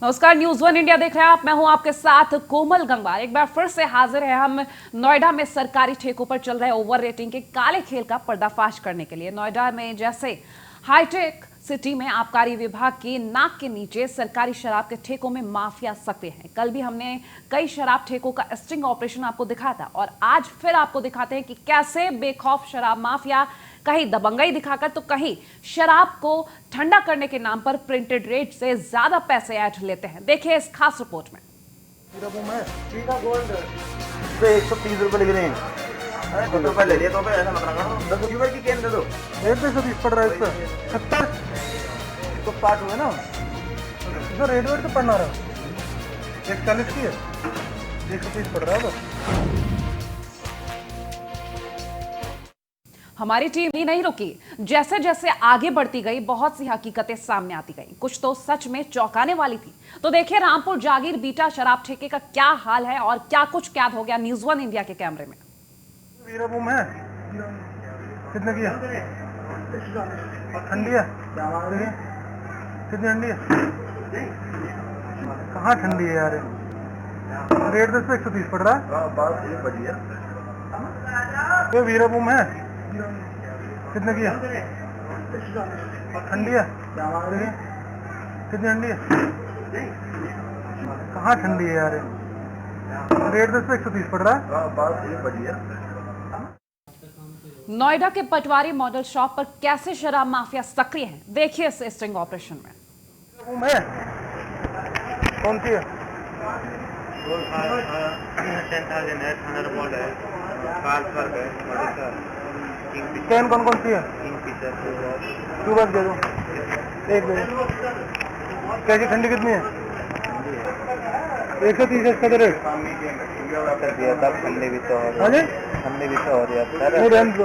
नमस्कार, news one India देख रहे हैं आप। मैं हूं आपके साथ कोमल गंगवार। एक बार फिर से हाजिर है हम नोएडा में सरकारी ठेकों पर चल रहे ओवर रेटिंग के काले खेल का पर्दाफाश करने के लिए। नोएडा में जैसे हाईटेक सिटी में आबकारी विभाग की नाक के नीचे सरकारी शराब के ठेकों में माफिया सक्रिय है। कल भी हमने कई शराब ठेकों का स्टिंग ऑपरेशन आपको दिखाया था और आज फिर आपको दिखाते हैं कि कैसे बेखौफ शराब माफिया कहीं दबंगई दिखाकर तो कहीं शराब को ठंडा करने के नाम पर प्रिंटेड रेट से ज्यादा पैसे ऐंठ लेते हैं। देखिए इस खास रिपोर्ट में। गोल्ड पे 130 रुपए लिख रहे हैं। अरे 10 रुपए ले लिया तो ऐसा मत रखो। 10 रुपए की केन दे दो। रेट पे 130 पड़ रहा है इस पे 70 तो पार्ट हुए ना। इसका रेट वेट तो पड़ना रहा 140 की है 130 पड़ रहा है बस। हमारी टीम ही नहीं रुकी। जैसे जैसे आगे बढ़ती गई बहुत सी हकीकतें सामने आती गई, कुछ तो सच में चौंकाने वाली थी। तो देखिए रामपुर जागीर बीटा शराब ठेके का क्या हाल है और क्या कुछ कैद हो गया न्यूज वन इंडिया के कैमरे में। वीराबूम है कितने की है? ठंडी है कितनी ठंडी है? कहाँ ठंडी है यार? रेट तो 130 पड़ रहा है। ये वीराबूम है कितने की है? ठंडी है कितनी ठंडी है? कहाँ ठंडी है यार? रेट तो 130 पड़ रहा है। नोएडा के पटवारी मॉडल शॉप पर कैसे शराब माफिया सक्रिय है, देखिए इस स्टिंग ऑपरेशन में। कौन सी है? 10,000 है, 100 वोल्ट है, कार्लसवर्ग है, कैन कौन सी है? किंगफिशर, टू बस दे दो, एक दे दो। कैसी ठंडी कितनी है? 130 इसका तो रेट कर दिया था, ठंडे भी तो हाँ जी ठंडे भी तो हो रहा नहीं रहने दो।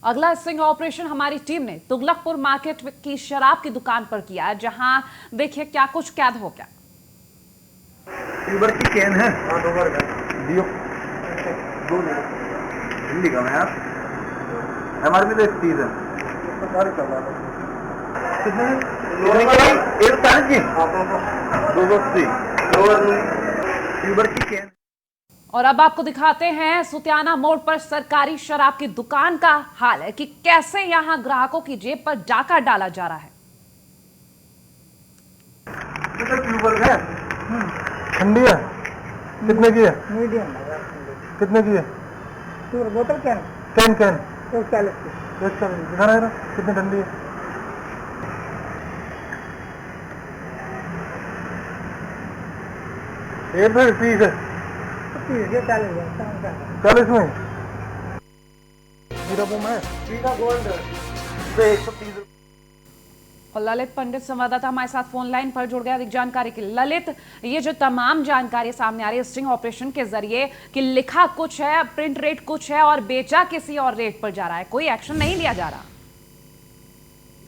अगला स्टिंग ऑपरेशन हमारी टीम ने तुगलकपुर मार्केट की शराब की दुकान पर किया, जहां देखिए क्या कुछ कैद हो गया। ट्यूबर की कैन है दियो दो दे दो। हिंदी कम है आप MRP तो 130 है। कितने एक 40 की 280 ट्यूबर की कैन। और अब आपको दिखाते हैं सुतियाना मोड़ पर सरकारी शराब की दुकान का हाल है कि कैसे यहां ग्राहकों की जेब पर डाका डाला जा रहा है। ट्यूबर है ठंडी है कितने की है? मीडियम कितने की है? बोतल कैन कैन कैन 140 की। दिखाना है ना कितनी ठंडी है? एक तो 30 है 40 में वीराबूम है गोल्ड पे 130। और ललित पंडित संवाददाता हमारे साथ फोन लाइन पर जुड़ गया अधिक जानकारी के लिए। ललित, ये जो तमाम जानकारी सामने आ रही है स्टिंग ऑपरेशन के जरिए कि लिखा कुछ है, प्रिंट रेट कुछ है और बेचा किसी और रेट पर जा रहा है, कोई एक्शन नहीं लिया जा रहा।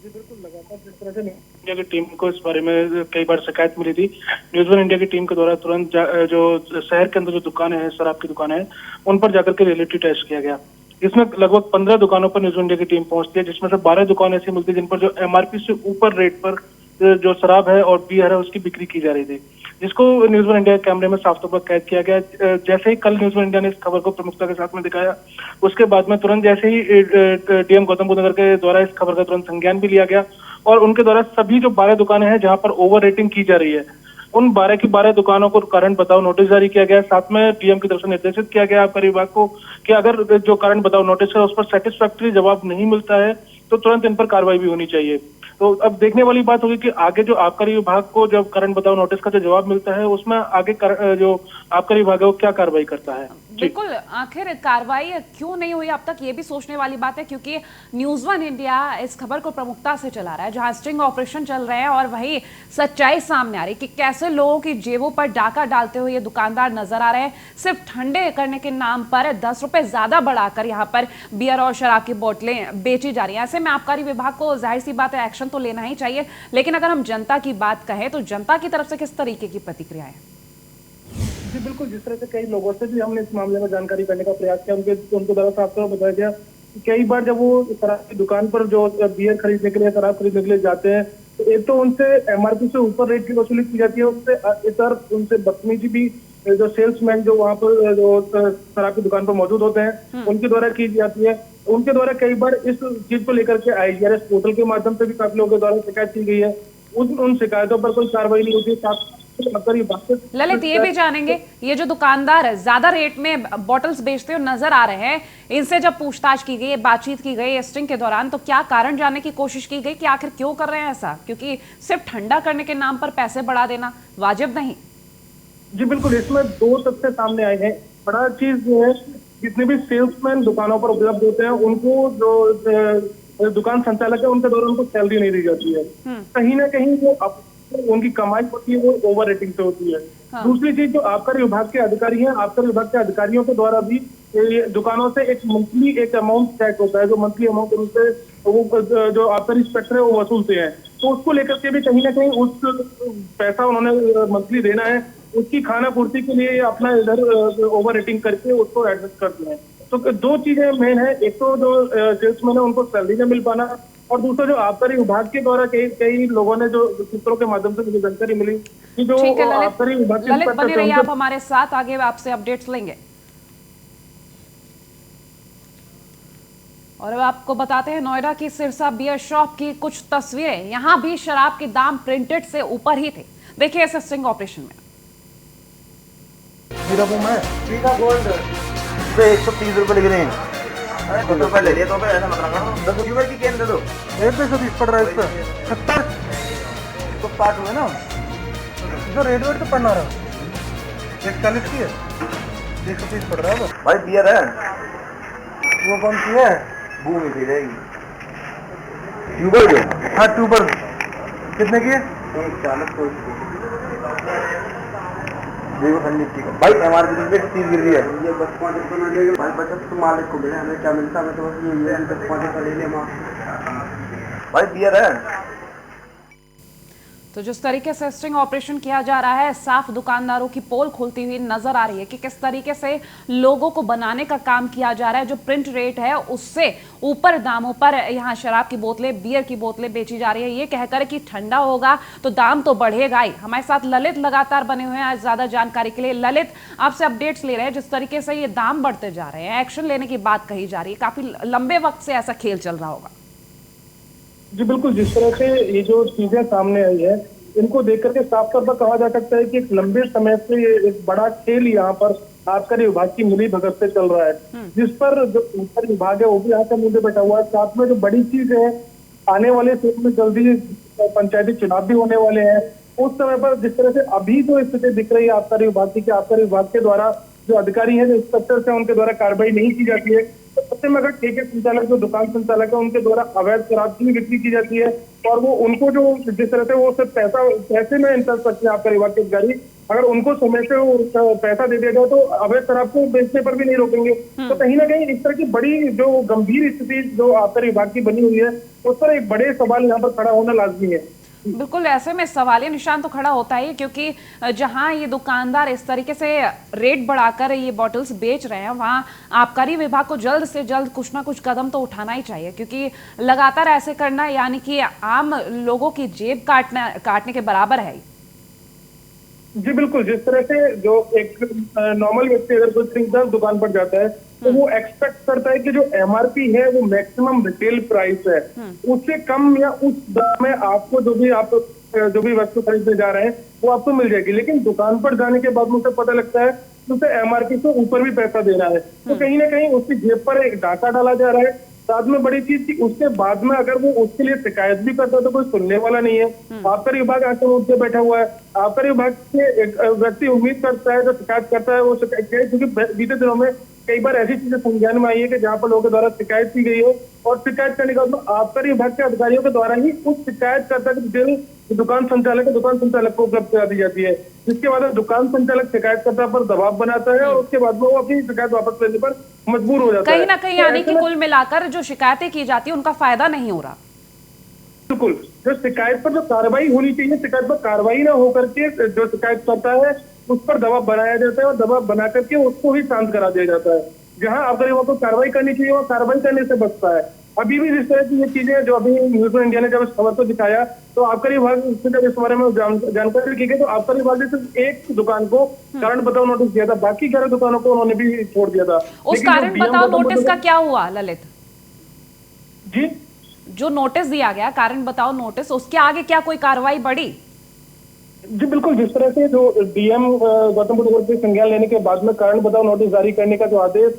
जी बिल्कुल, लगातार जिस तरह से इंडिया की टीम को इस बारे में कई बार शिकायत मिली थी, न्यूज वन इंडिया की टीम के द्वारा तुरंत जो शहर के अंदर जो दुकानें हैं, शराब की दुकानें हैं, उन पर जाकर के रियलिटी टेस्ट किया गया। इसमें लगभग 15 दुकानों पर न्यूज इंडिया की टीम पहुंचती है, जिसमें से 12 दुकानें ऐसी मिलती है जिन पर जो MRP से ऊपर रेट पर जो शराब है और बियर है उसकी बिक्री की जा रही थी, जिसको न्यूज वन इंडिया कैमरे में साफ तौर पर कैद किया गया। जैसे ही कल न्यूज वन इंडिया ने इस खबर को प्रमुखता के साथ में दिखाया, उसके बाद में तुरंत जैसे ही DM गौतम बुद्ध नगर के द्वारा इस खबर का तुरंत संज्ञान भी लिया गया और उनके द्वारा सभी जो 12 दुकानें हैं जहां पर ओवर रेटिंग की जा रही है, उन 12 की 12 दुकानों को कारण बताओ नोटिस जारी किया गया। साथ में DM की तरफ से निर्देशित किया गया आबकारी विभाग को कि अगर जो कारण बताओ नोटिस है उस पर सेटिस्फैक्टरी जवाब नहीं मिलता है तो तुरंत इन पर कार्रवाई भी होनी चाहिए। तो अब देखने वाली बात होगी कि आगे जो आबकारी विभाग को जब कारण बताओ नोटिस का जो जवाब मिलता है उसमें आगे जो आबकारी विभाग है वो क्या कार्रवाई करता है। बिल्कुल, आखिर कार्रवाई क्यों नहीं हुई अब तक, ये भी सोचने वाली बात है, क्योंकि न्यूज वन इंडिया इस खबर को प्रमुखता से चला रहा है जहां स्टिंग ऑपरेशन चल रहे हैं और वही सच्चाई सामने आ रही कि कैसे लोगों की जेबों पर डाका डालते हुए ये दुकानदार नजर आ रहे हैं। सिर्फ ठंडे करने के नाम पर 10 रुपए ज्यादा बढ़ाकर यहाँ पर बियर और शराब की बोतलें बेची जा रही हैं। ऐसे में आबकारी विभाग को जाहिर सी बात है एक्शन तो लेना ही चाहिए, लेकिन अगर हम जनता की बात कहें तो जनता की तरफ से किस तरीके की प्रतिक्रिया है? जी बिल्कुल, जिस तरह से कई लोगों से भी हमने इस मामले में जानकारी करने का प्रयास किया, उनको द्वारा साफ तौर पर बताया गया कि कई बार जब वो शराब की दुकान पर जो बियर खरीदने के लिए, शराब खरीदने के लिए जाते हैं एक तो उनसे एमआरपी से ऊपर रेट की वसूली की जाती है, उससे इतर उनसे बदतमीजी भी जो सेल्समैन जो वहाँ पर जो शराब की दुकान पर मौजूद होते हैं उनके द्वारा की जाती है। उनके द्वारा कई बार इस चीज को लेकर के IGRS पोर्टल के माध्यम से भी काफी लोगों के द्वारा शिकायत की गई है। उन शिकायतों पर कोई कार्रवाई नहीं होती है। ललित, ये भी जानेंगे, ये जो दुकानदार ज्यादा रेट में बॉटल्स बेचते हुए नजर आ रहे हैं, इनसे जब पूछताछ की गई, बातचीत की गई स्टिंग के दौरान, तो क्या कारण जानने की कोशिश की गई कि आखिर क्यों कर रहे हैं ऐसा? क्योंकि सिर्फ ठंडा करने के नाम पर पैसे बढ़ा देना वाजिब नहीं। जी बिल्कुल, इसमें 2 तथ्य सामने आए हैं। बड़ा चीज जो है, जितने भी सेल्समैन दुकानों पर उपलब्ध होते हैं उनको जो दुकान संचालक है उनके द्वारा उनको सैलरी नहीं दी जाती है। कहीं ना कहीं जो उनकी कमाई होती है वो ओवर रेटिंग से होती है। हाँ। दूसरी चीज, जो आबकारी विभाग के अधिकारी हैं, आबकारी विभाग के अधिकारियों के द्वारा भी दुकानों से एक मंथली एक अमाउंट तय होता है, जो मंथली अमाउंट उनसे वो जो आबकारी इंस्पेक्टर है वो वसूलते हैं। तो उसको लेकर के भी कहीं ना कहीं उस पैसा उन्होंने मंथली देना है, उसकी खाना पूर्ति के लिए अपना इधर ओवर रेटिंग करके उसको एडजस्ट करते हैं। तो 2 चीजें मेन है, एक तो जो सेल्समैन है उनको सैलरी न मिल पाना, और दूसरा जो आबकारी विभाग के द्वारा कई लोगों ने जो सूत्रों के माध्यम से मुझे जानकारी मिली कि जो आबकारी विभाग के ललित बने रहिए आप हमारे साथ, आगे आपसे अपडेट्स लेंगे। और अब आपको बताते हैं नोएडा की सिरसा बियर शॉप की कुछ तस्वीरें। यहां भी शराब के दाम प्रिंटेड से ऊपर ही थे। देखिए इस स्टिंग ऑपरेशन में। गोल्ड पे 130 रुपए लिख रहे हैं। 10 रुपए ले लिए तो ऐसा मत रखा। 10 रुपए की केन दे दो। 120 पड़ रहा है इस पर 70 तो पार्ट हुए ना, इधर रेट वेट तो पड़ना रहा 140 की है, 130 पड़ रहा है भाई। बियर है वो कौन सी है? भूमि भी रहेगी ट्यूबर जो। हाँ ट्यूबर कितने की है? 140 भाई MRP 30 गिर रही है। ये बस 5 रुपये में ले भाई, बचत तो मालिक को मिले, हमें क्या मिलता है? हमें तो बस ये 5 रुपये ले लिया भाई। बियर है। तो जिस तरीके से स्टिंग ऑपरेशन किया जा रहा है, साफ दुकानदारों की पोल खुलती हुई नजर आ रही है कि किस तरीके से लोगों को बनाने का काम किया जा रहा है। जो प्रिंट रेट है उससे ऊपर दामों पर यहाँ शराब की बोतलें, बियर की बोतलें बेची जा रही है, ये कहकर कि ठंडा होगा तो दाम तो बढ़ेगा ही। हमारे साथ ललित लगातार बने हुए हैं आज ज्यादा जानकारी के लिए। ललित, आपसे अपडेट्स ले रहे हैं, जिस तरीके से ये दाम बढ़ते जा रहे हैं, एक्शन लेने की बात कही जा रही है, काफी लंबे वक्त से ऐसा खेल चल रहा होगा। जी बिल्कुल, जिस तरह से ये जो चीजें सामने आई है, इनको देख करके साफ तौर पर कहा जा सकता है कि एक लंबे समय से एक बड़ा खेल यहाँ पर आबकारी विभाग की मिली भगत से चल रहा है, जिस पर जो आबकारी विभाग है वो भी यहाँ से मुद्दे बैठा हुआ है। साथ में जो बड़ी चीज है, आने वाले समय में जल्दी पंचायती चुनाव भी होने वाले हैं। उस समय पर जिस तरह से अभी जो स्थिति दिख रही है आबकारी विभाग की, आबकारी विभाग के द्वारा जो अधिकारी है, जो इंस्पेक्टर है, उनके द्वारा कार्रवाई नहीं की जाती है। तो सबसे में अगर ठेके संचालक, जो दुकान संचालक है, उनके द्वारा अवैध शराब की बिक्री की जाती है, और वो उनको जो जिस तरह से वो सिर्फ पैसे में इंटरेस्ट रखते हैं आबकारी विभाग के अधिकारी, अगर उनको समय से वो पैसा दे दिया जाए तो अवैध शराब को बेचने पर भी नहीं रोकेंगे। तो कहीं ना कहीं इस तरह की बड़ी जो गंभीर स्थिति जो आबकारी विभाग की बनी हुई है, उस पर एक बड़े सवाल यहाँ पर खड़ा होना लाजमी है। बिल्कुल, ऐसे में सवालिया निशान तो खड़ा होता है, क्योंकि जहां ये दुकानदार इस तरीके से रेट बढ़ाकर ये बॉटल्स बेच रहे हैं, वहां आबकारी विभाग को जल्द से जल्द कुछ ना कुछ कदम तो उठाना ही चाहिए, क्योंकि लगातार ऐसे करना यानी कि आम लोगों की जेब काटने के बराबर है। जी बिल्कुल, जिस तरह से जो एक नॉर्मल व्यक्ति अगर कोई खरीदार दुकान पर जाता है तो वो एक्सपेक्ट करता है कि जो MRP है वो मैक्सिमम रिटेल प्राइस है, उससे कम या उस दाम में आपको जो भी वस्तु खरीदने जा रहे हैं वो आपको मिल जाएगी। लेकिन दुकान पर जाने के बाद मुझे पता लगता है कि उसे MRP से ऊपर भी पैसा देना है, तो कहीं ना कहीं उसकी जेब पर एक डाका डाला जा रहा है। साथ में बड़ी चीज की उसके बाद में अगर वो उसके लिए शिकायत भी करता है तो कोई सुनने वाला नहीं है। आबकारी विभाग आके मुझ से बैठा हुआ है, आबकारी विभाग से एक व्यक्ति उम्मीद करता है, जो शिकायत करता है वो शिकायत, क्योंकि बीते दिनों में कई बार ऐसी चीजें संज्ञान में आई है कि जहाँ पर लोगों के द्वारा शिकायत की गई हो, और शिकायत करने के बाद आबकारी विभाग के अधिकारियों के द्वारा ही उस शिकायतकर्ता की डिटेल दुकान संचालक को उपलब्ध करा दी जाती है, जिसके बाद दुकान संचालक शिकायतकर्ता पर दबाव बनाता है और उसके बाद वो अपनी शिकायत वापस लेने पर मजबूर हो जाता है। कहीं ना कहीं यानी कि कुल मिलाकर जो शिकायतें की जाती है उनका फायदा नहीं हो रहा। बिल्कुल, जो शिकायत पर जो कार्रवाई होनी चाहिए, शिकायत पर कार्रवाई ना होकर के जो शिकायत करता है उस पर दबाव बनाया जाता है, और दबाव बना करके उसको ही शांत करा दिया जाता है। जहां आबकारी विभाग को कार्रवाई करनी चाहिए वो कार्रवाई करने से बचता है। अभी भी जिस तरह की ये चीजें जो अभी न्यूज़ इंडिया ने जब इस खबर को दिखाया तो आबकारी विभाग से जब इस बारे में जानकारी की गई तो आबकारी विभाग ने सिर्फ एक दुकान को कारण बताओ नोटिस दिया था, बाकी 11 दुकानों को उन्होंने भी छोड़ दिया था। उस लेकिन कारण जो बताओ DM नोटिस का क्या हुआ ललित? जी, जो नोटिस दिया गया कारण बताओ नोटिस, उसके आगे क्या कोई कार्रवाई बढ़ी? जी बिल्कुल, जिस तरह से जो डीएम गौतम बुद्ध नगर के संज्ञान लेने के बाद में कारण बताओ नोटिस जारी करने का जो आदेश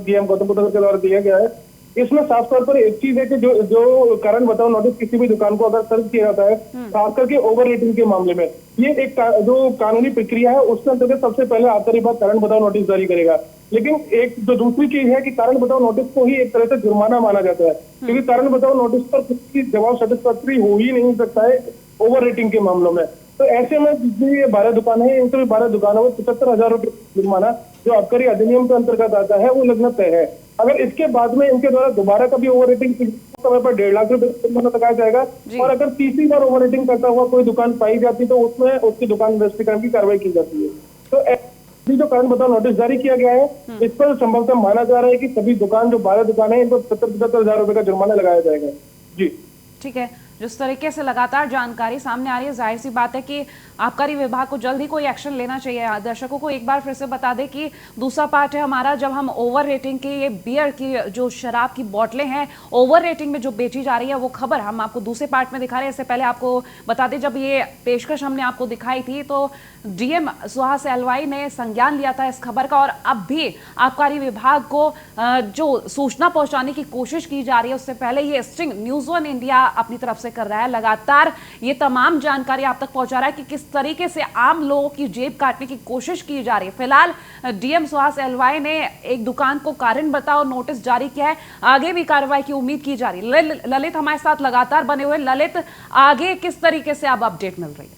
डीएम गौतम बुद्ध नगर के द्वारा दिया गया है, इसमें साफ तौर पर एक चीज है कि जो कारण बताओ नोटिस किसी भी दुकान को अगर सर्व किया जाता है, खास करके ओवर रेटिंग के मामले में, ये एक जो कानूनी प्रक्रिया है उसके अंतर्गत सबसे पहले आबकारी विभाग कारण बताओ नोटिस जारी करेगा। लेकिन एक जो दूसरी चीज है कि कारण बताओ नोटिस को ही एक तरह से जुर्माना माना जाता है, क्योंकि कारण बताओ नोटिस पर किसी जवाब सेटिस्फैक्टरी हो ही नहीं सकता है ओवर रेटिंग के मामलों में। तो ऐसे में जितनी ये 12 दुकानें हैं, इन सभी 12 दुकानों में 75,000 रुपये जुर्माना जो आबकारी अधिनियम के अंतर्गत आता है वो लगना तय है। अगर इसके बाद में इनके द्वारा दोबारा कभी ओवर रेटिंग समय पर 1.5 लाख रुपए जुर्माना लगाया जाएगा, और अगर तीसरी बार ओवर रेटिंग करता हुआ कोई दुकान पाई जाती तो उसमें उसकी दुकान रजिस्ट्रीकरण की कार्रवाई की जाती है। तो जो कारण बताओ नोटिस जारी किया गया है, इस पर संभवतः माना जा रहा है कि सभी दुकान जो 12 दुकानें हैं इन पर 75,000 रुपए का जुर्माना लगाया जाएगा। जी ठीक है, जिस तरीके से लगातार जानकारी सामने आ रही है, जाहिर सी बात है कि आबकारी विभाग को जल्द ही कोई एक्शन लेना चाहिए। दर्शकों को एक बार फिर से बता दें कि दूसरा पार्ट है हमारा, जब हम ओवर रेटिंग की ये बियर की जो शराब की बोतलें हैं ओवर रेटिंग में जो बेची जा रही है, वो खबर हम आपको दूसरे पार्ट में दिखा रहे हैं। इससे पहले आपको बता दें, जब ये पेशकश हमने आपको दिखाई थी तो डीएम सुहास एलवाई ने संज्ञान लिया था इस खबर का, और अब भी आबकारी विभाग को जो सूचना पहुंचाने की कोशिश की जा रही है, उससे पहले ये स्टिंग न्यूज़ 1 इंडिया अपनी तरफ से कर रहा है। लगातार ये तमाम जानकारी आप तक पहुंचा रहा है कि किस तरीके से आम लोगों की जेब काटने की कोशिश की जा रही है। फिलहाल डीएम सुहास एलवाई ने एक दुकान को कारण बताओ नोटिस जारी किया है, आगे भी कार्रवाई की उम्मीद की जा रही है। ललित हमारे साथ लगातार बने हुए। ललित, आगे किस तरीके से अब अपडेट मिल रही है?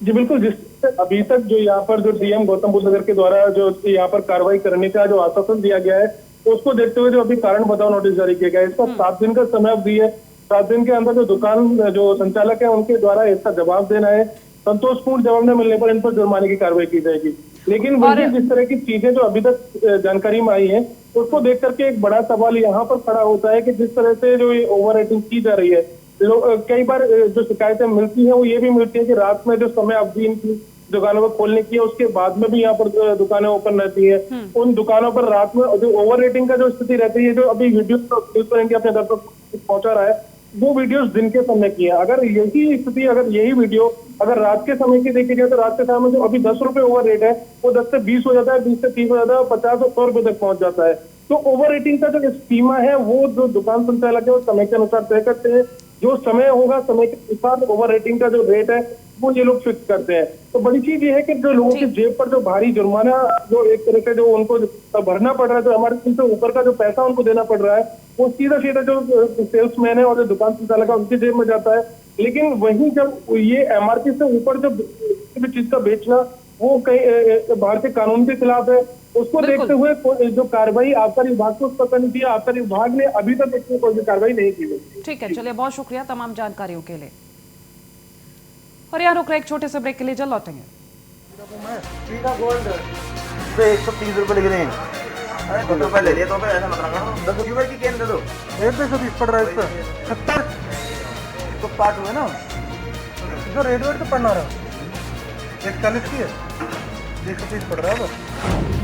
जी बिल्कुल, जिस अभी तक जो यहाँ पर जो डीएम गौतम बुद्ध नगर के द्वारा जो यहाँ पर कार्रवाई करने का जो आश्वासन दिया गया है, उसको देखते हुए जो अभी कारण बताओ नोटिस जारी किया गया है, इसका 7 दिन का समय अवधि है। 7 दिन के अंदर जो दुकान जो संचालक है उनके द्वारा इसका जवाब देना है। संतोषपूर्ण जवाब न मिलने पर इन पर जुर्माने की कार्रवाई की जाएगी। लेकिन वही जिस तरह की चीजें जो अभी तक जानकारी में आई है, उसको देख करके एक बड़ा सवाल यहाँ पर खड़ा होता है कि जिस तरह से जो ये ओवर रेटिंग की जा रही है, कई बार जो शिकायतें मिलती हैं वो ये भी मिलती है कि रात में जो समय अवधि इनकी दुकानों को खोलने की है उसके बाद में भी यहाँ पर दुकानें ओपन रहती है। उन दुकानों पर रात में जो ओवर रेटिंग का जो स्थिति रहती है, जो अभी वीडियो अपने घर पर पहुंचा रहा है, वो वीडियोस दिन के समय की है। अगर यही स्थिति, अगर यही वीडियो अगर रात के समय की देखी जाए तो रात के समय में जो अभी 10 रुपए ओवर रेट है वो 10 से 20 हो जाता है, 20 से 30 हो जाता है, 50 और 100 रुपए तक पहुंच जाता है। तो ओवर रेटिंग का जो सीमा है वो जो दुकान संचालक है वो समय के अनुसार तय करते हैं। जो समय होगा समय के अनुसार ओवर रेटिंग का जो रेट है वो ये लोग फिक्स करते हैं। तो बड़ी चीज ये है कि जो लोगों की जेब पर जो भारी जुर्माना जो एक तरह से जो उनको भरना पड़ रहा है, तो हमारे से ऊपर का जो पैसा उनको देना पड़ रहा है, वो सीधा सीधा जो सेल्समैन है और जो दुकान संचालक है उनकी जेब में जाता है। लेकिन वहीं जब ये एमआरपी से ऊपर जो किसी भी चीज का बेचना वो कहीं भारतीय कानून के खिलाफ है, उसको देखते हुए जो कार्रवाई आबकारी विभाग को उस पर करनी चाहिए, आबकारी विभाग ने अभी तक इसमें कोई भी कार्रवाई नहीं की है। ठीक है, चलिए बहुत शुक्रिया तमाम जानकारियों के लिए। और यहाँ रुक रहे एक छोटे से ब्रेक के लिए, जल्द लौटेंगे। गोल्ड 130 रुपए लिख रहे हैं, 10 रुपए ले लिए तो ऐसा मत रखना। 10 रुपए की केन दे दो, 120 पड़ रहा है इस पर 70 तो पार्ट हुए ना, इधर रेट वेट तो पड़ना रहा 140 की है, 130 पड़ रहा है बस।